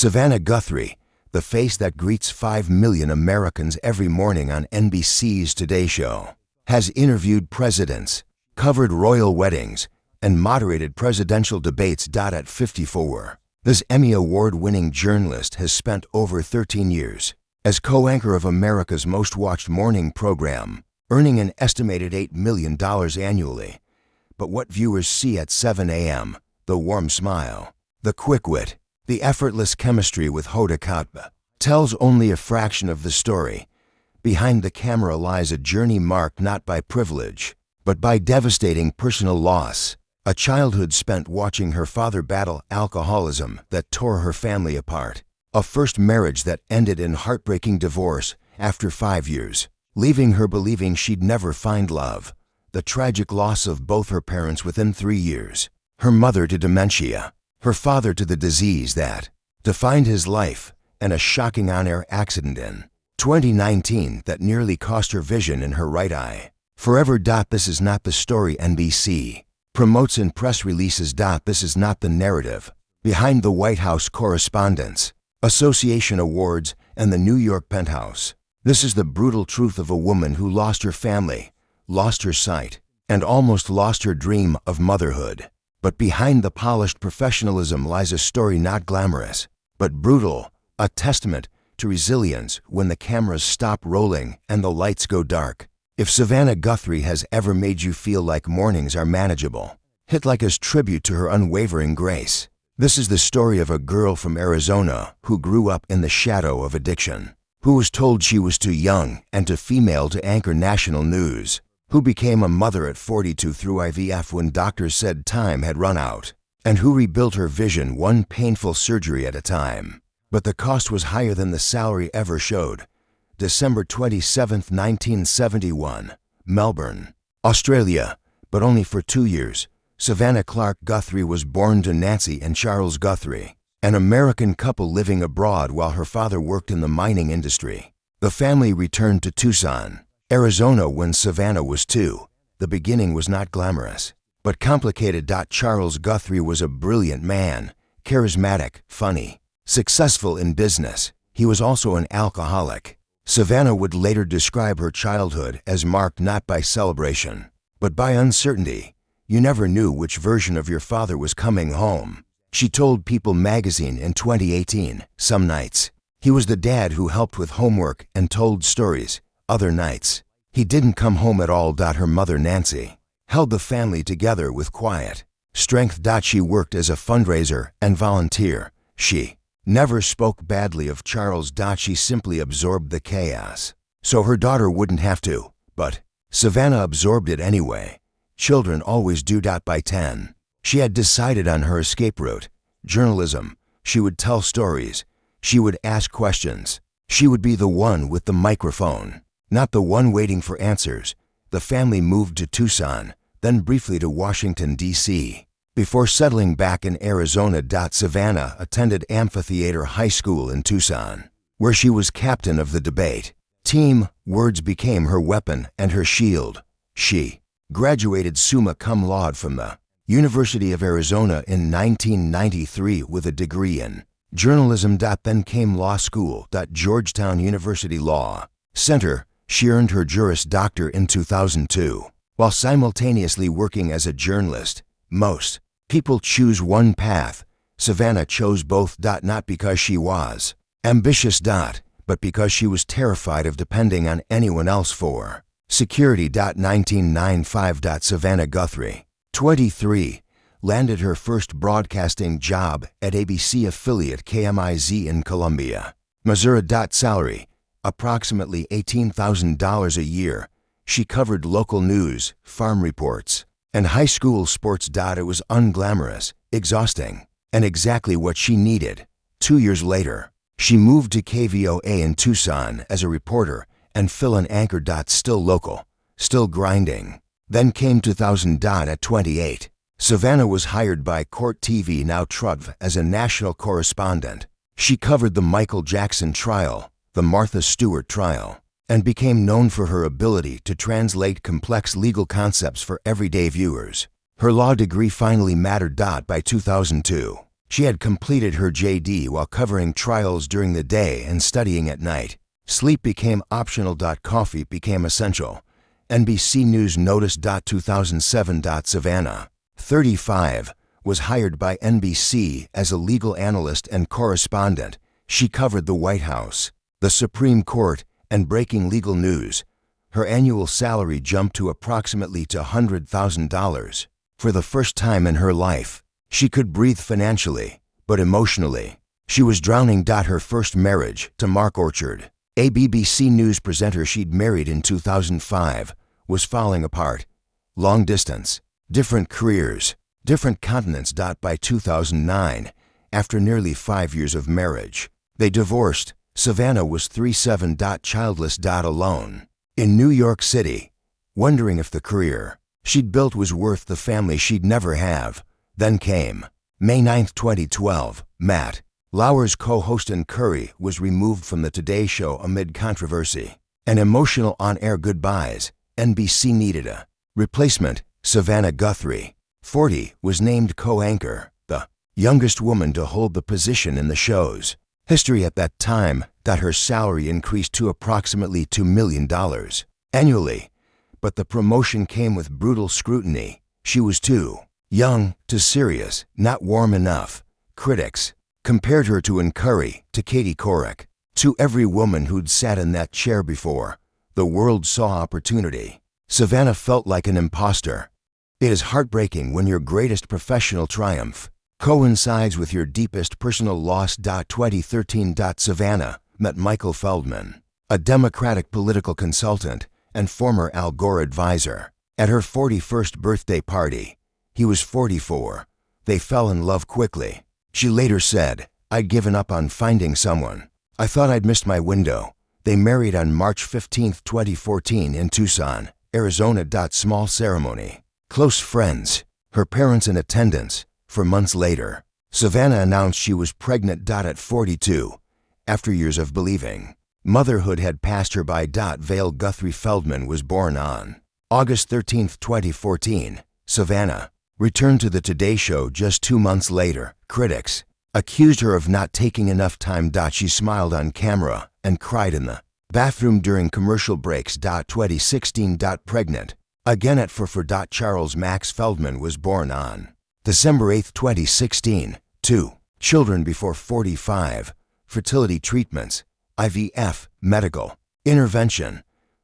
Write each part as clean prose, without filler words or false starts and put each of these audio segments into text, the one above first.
Savannah Guthrie, the face that greets 5 million Americans every morning on NBC's Today Show, has interviewed presidents, covered royal weddings, and moderated presidential debates. At 54, this Emmy Award-winning journalist has spent over 13 years as co-anchor of America's most watched morning program, earning an estimated $8 million annually. But what viewers see at 7 a.m., the warm smile, the quick wit, the effortless chemistry with Hoda Kotb, tells only a fraction of the story. Behind the camera lies a journey marked not by privilege, but by devastating personal loss. A childhood spent watching her father battle alcoholism that tore her family apart. A first marriage that ended in heartbreaking divorce after 5 years, leaving her believing she'd never find love. The tragic loss of both her parents within 3 years. Her mother to dementia, her father to the disease that defined his life, and a shocking on-air accident in 2019 that nearly cost her vision in her right eye. Forever. This is not the story NBC promotes in press releases. This is not the narrative behind the White House Correspondents' Association Awards and the New York Penthouse. This is the brutal truth of a woman who lost her family, lost her sight, and almost lost her dream of motherhood. But behind the polished professionalism lies a story not glamorous, but brutal, a testament to resilience when the cameras stop rolling and the lights go dark. If Savannah Guthrie has ever made you feel like mornings are manageable, hit like as tribute to her unwavering grace. This is the story of a girl from Arizona who grew up in the shadow of addiction, who was told she was too young and too female to anchor national news, who became a mother at 42 through IVF when doctors said time had run out, and who rebuilt her vision one painful surgery at a time. But the cost was higher than the salary ever showed. December 27, 1971, Melbourne, Australia. But only for 2 years. Savannah Clark Guthrie was born to Nancy and Charles Guthrie, an American couple living abroad while her father worked in the mining industry. The family returned to Tucson, Arizona when Savannah was 2. The beginning was not glamorous, but complicated. Charles Guthrie was a brilliant man, charismatic, funny, successful in business. He was also an alcoholic. Savannah would later describe her childhood as marked not by celebration, but by uncertainty. You never knew which version of your father was coming home. She told People magazine in 2018, some nights, he was the dad who helped with homework and told stories. Other nights, he didn't come home at all. Her mother Nancy held the family together with quiet strength. She worked as a fundraiser and volunteer. She never spoke badly of Charles. She simply absorbed the chaos, so her daughter wouldn't have to. But Savannah absorbed it anyway. Children always do. By 10, she had decided on her escape route: journalism. She would tell stories. She would ask questions. She would be the one with the microphone, not the one waiting for answers. The family moved to Tucson, then briefly to Washington, D.C., before settling back in Arizona. Savannah attended Amphitheater High School in Tucson, where she was captain of the debate team. Words became her weapon and her shield. She graduated summa cum laude from the University of Arizona in 1993 with a degree in journalism. Then came law school. Georgetown University Law Center. She earned her Juris Doctor in 2002, while simultaneously working as a journalist. Most people choose one path. Savannah chose both. Not because she was ambitious, but because she was terrified of depending on anyone else for security. 1995. Savannah Guthrie, 23, landed her first broadcasting job at ABC affiliate KMIZ in Columbia, Missouri. Salary, approximately $18,000 a year. She covered local news, farm reports, and high school sports. It was unglamorous, exhausting, and exactly what she needed. 2 years later, she moved to KVOA in Tucson as a reporter and fill-in anchor. Still local, still grinding. Then came 2000. At 28, Savannah was hired by Court TV, now TRUV, as a national correspondent. She covered the Michael Jackson trial, the Martha Stewart trial, and became known for her ability to translate complex legal concepts for everyday viewers. Her law degree finally mattered. By 2002, She had completed her JD while covering trials during the day and studying at night. Sleep became optional. Coffee became essential. NBC News Notice. 2007. Savannah, 35, was hired by NBC as a legal analyst and correspondent. She covered the White House, the Supreme Court, and breaking legal news. Her annual salary jumped to approximately $100,000. For the first time in her life, she could breathe financially, but emotionally, she was drowning. Her first marriage, to Mark Orchard, a BBC News presenter she'd married in 2005, was falling apart. Long distance, different careers, different continents. By 2009, after nearly 5 years of marriage, they divorced. Savannah was 37. Childless. Alone in New York City, wondering if the career she'd built was worth the family she'd never have. Then came May 9, 2012. Matt Lauer's co-host and Curry was removed from the Today Show amid controversy and emotional on-air goodbyes. NBC needed a replacement. Savannah Guthrie, 40, was named co-anchor, the youngest woman to hold the position in the show's history at that time. Her salary increased to approximately $2 million annually, but the promotion came with brutal scrutiny. She was too young, too serious, not warm enough. Critics compared her to Curry, to Katie Couric, to every woman who'd sat in that chair before. The world saw opportunity. Savannah felt like an imposter. It is heartbreaking when your greatest professional triumph coincides with your deepest personal loss. 2013. Savannah met Michael Feldman, a Democratic political consultant and former Al Gore advisor, at her 41st birthday party. He was 44. They fell in love quickly. She later said, "I'd given up on finding someone. I thought I'd missed my window." They married on March 15, 2014 in Tucson, Arizona. Small ceremony. Close friends, her parents in attendance. For months later, Savannah announced she was pregnant. At 42, after years of believing motherhood had passed her by. Vale Guthrie Feldman was born on August 13, 2014. Savannah returned to the Today Show just 2 months later. Critics accused her of not taking enough time. She smiled on camera and cried in the bathroom during commercial breaks. 2016. Pregnant again at 4. Charles Max Feldman was born on December 8, 2016. 2 children before 45. Fertility treatments, IVF, medical intervention.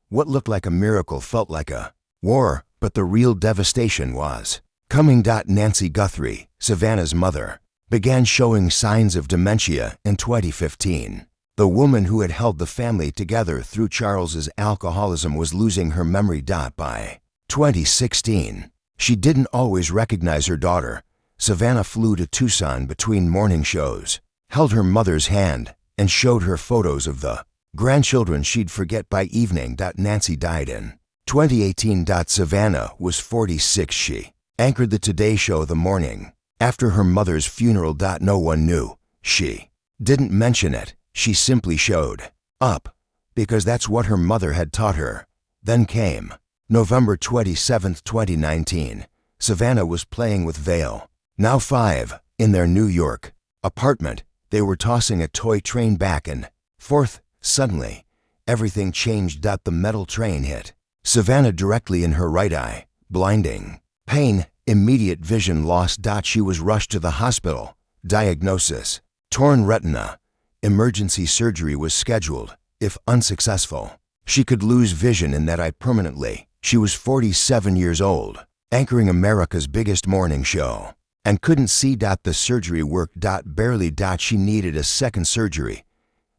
What looked like a miracle felt like a war, but the real devastation was coming. Nancy Guthrie, Savannah's mother, began showing signs of dementia in 2015. The woman who had held the family together through Charles's alcoholism was losing her memory. By 2016, she didn't always recognize her daughter. Savannah flew to Tucson between morning shows, held her mother's hand, and showed her photos of the grandchildren she'd forget by evening. Nancy died in 2018. Savannah was 46. She anchored the Today Show the morning after her mother's funeral. No one knew. She didn't mention it. She simply showed up because that's what her mother had taught her. Then came November 27, 2019. Savannah was playing with Vale, now 5, in their New York apartment. They were tossing a toy train back and forth. Suddenly, everything changed. The metal train hit Savannah directly in her right eye, blinding pain, immediate vision loss. She was rushed to the hospital. Diagnosis: torn retina. Emergency surgery was scheduled. If unsuccessful, she could lose vision in that eye permanently. She was 47 years old, anchoring America's biggest morning show, and couldn't see. The surgery worked. Barely. She needed a second surgery,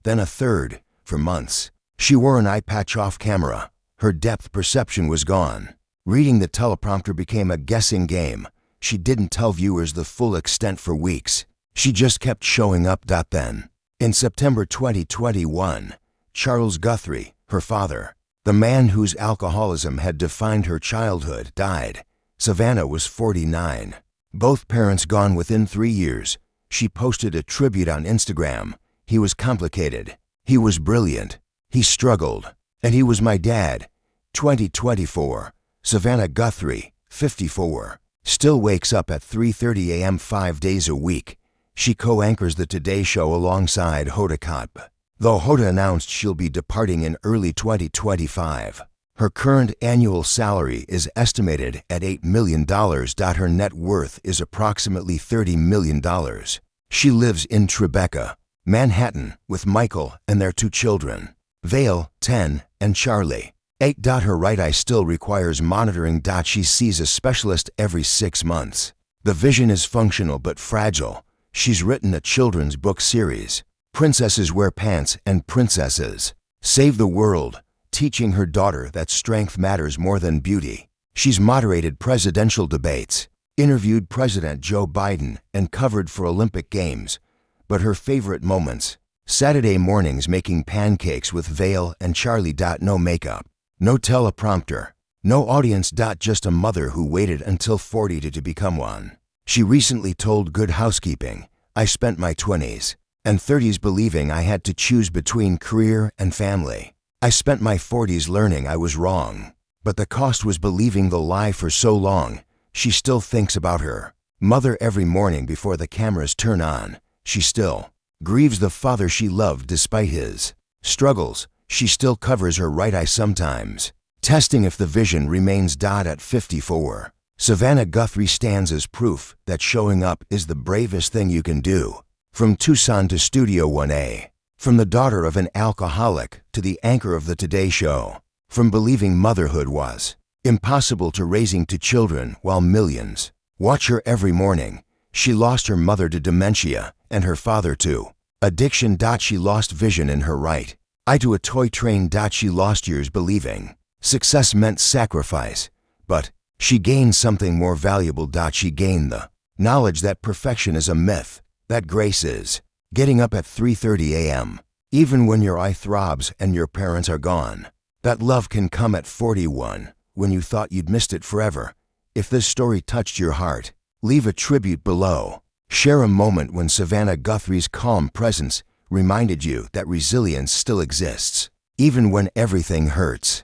then a third. For months, she wore an eye patch off camera. Her depth perception was gone. Reading the teleprompter became a guessing game. She didn't tell viewers the full extent for weeks. She just kept showing up. Then, in September 2021, Charles Guthrie, her father, the man whose alcoholism had defined her childhood, died. Savannah was 49. Both parents gone within 3 years. She posted a tribute on Instagram. "He was complicated. He was brilliant. He struggled. And he was my dad." 2024. Savannah Guthrie, 54, still wakes up at 3:30 a.m. 5 days a week. She co-anchors the Today Show alongside Hoda Kotb. Though Hoda announced she'll be departing in early 2025, her current annual salary is estimated at $8 million. Her net worth is approximately $30 million. She lives in Tribeca, Manhattan, with Michael and their 2 children, Vale, 10, and Charlie, 8. Her right eye still requires monitoring. She sees a specialist every 6 months. The vision is functional but fragile. She's written a children's book series, Princesses Wear Pants and Princesses Save the World, teaching her daughter that strength matters more than beauty. She's moderated presidential debates, interviewed President Joe Biden, and covered for Olympic Games. But her favorite moments: Saturday mornings making pancakes with Vale and Charlie. No makeup, no teleprompter, no audience. Just a mother who waited until 40 to become one. She recently told Good Housekeeping, "I spent my 20s and 30s believing I had to choose between career and family. I spent my 40s learning I was wrong, but the cost was believing the lie for so long." She still thinks about her mother every morning before the cameras turn on. She still grieves the father she loved despite his struggles. She still covers her right eye sometimes, testing if the vision remains. At 54, Savannah Guthrie stands as proof that showing up is the bravest thing you can do. From Tucson to Studio 1A, from the daughter of an alcoholic to the anchor of the Today Show, from believing motherhood was impossible to raising 2 children while millions watch her every morning. She lost her mother to dementia and her father to addiction. She lost vision in her right eye to a toy train. She lost years believing success meant sacrifice, but she gained something more valuable. She gained the knowledge that perfection is a myth, that grace is getting up at 3:30 a.m., even when your eye throbs and your parents are gone. That love can come at 41, when you thought you'd missed it forever. If this story touched your heart, leave a tribute below. Share a moment when Savannah Guthrie's calm presence reminded you that resilience still exists, even when everything hurts.